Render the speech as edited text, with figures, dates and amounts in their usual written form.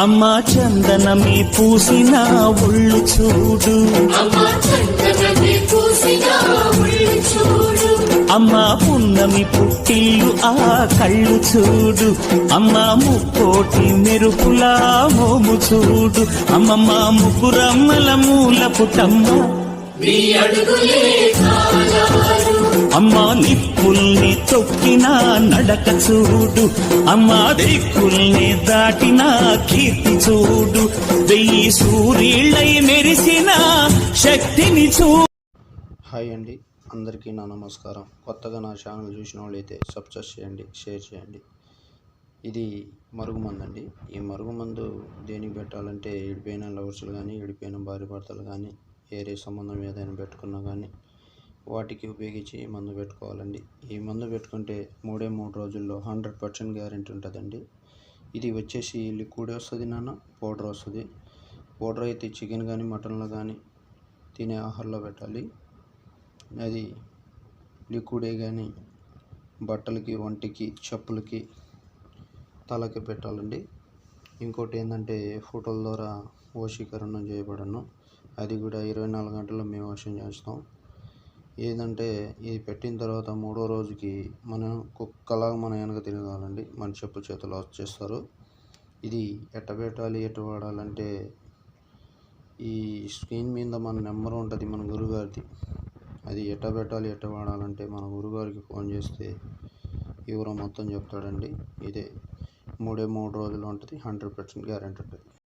అమ్మా చందనమే పూసిన ఒళ్ళు చూడు, అమ్మా పున్నమి పుట్టిల్లు ఆ కళ్ళు చూడు, అమ్మా ముక్కోటి మెరుపులా మోము చూడు, అమ్మమ్మ ముగ్గురమ్మల మూల పుట్టమ్మ అమ్మా నిప్పుల్ని తొక్కిన నడక చూడు, అమ్మా దిక్కుల్ని దాటిన కీర్తి చూడు, 1000 సూర్యుళ్ళై మెరిసిన శక్తిని చూడు. హాయ్ అండి, అందరికీ నా నమస్కారం. కొత్తగా నా ఛానల్ చూసిన వాళ్ళైతే సబ్స్క్రైబ్ చేయండి, షేర్ చేయండి. ఇది మరుగుమందు అండి. ఈ మరుగుమందు దేనికి పెట్టాలంటే విడిపోయిన లవర్స్లు కానీ, విడిపోయిన భార్య భర్తలు కానీ, ఏరే సంబంధం ఏదైనా పెట్టుకున్నా కానీ వాటికి ఉపయోగించి ఈ మందు పెట్టుకోవాలండి. ఈ మందు పెట్టుకుంటే 3 రోజుల్లో 100% గ్యారెంటీ ఉంటుందండి. ఇది వచ్చేసి లిక్విడ్ వస్తుంది, పౌడర్ వస్తుంది. పౌడర్ అయితే చికెన్ కానీ, మటన్లో కానీ తినే ఆహారంలో పెట్టాలి. అది లిక్విడే కానీ బట్టలకి, ఒంటికి, చెప్పులకి, తలకి పెట్టాలండి. ఇంకోటి ఏంటంటే ఫోటోల ద్వారా వశీకరణం చేయబడను. అది కూడా 24 గంటల్లో మేము వశం చేస్తాం. ఏంటంటే ఇది పెట్టిన తర్వాత 3వ రోజుకి మనం కుక్కలాగా మన వెనక తిరగాలండి. మన చెప్పు చేతులు వచ్చేస్తారు. ఇది ఎట్ట పెట్టాలి, ఎట్ట వాడాలంటే ఈ స్క్రీన్ మీద మన నెంబర్ ఉంటుంది, మన గురుగారిది. అది ఎట్ట పెట్టాలి, ఎట్ట వాడాలంటే మన గురుగారికి ఫోన్ చేస్తే వివరం మొత్తం చెప్తాడండి. ఇదే 3 రోజులు ఉంటుంది, 100% గ్యారెంటీ ఉంటుంది.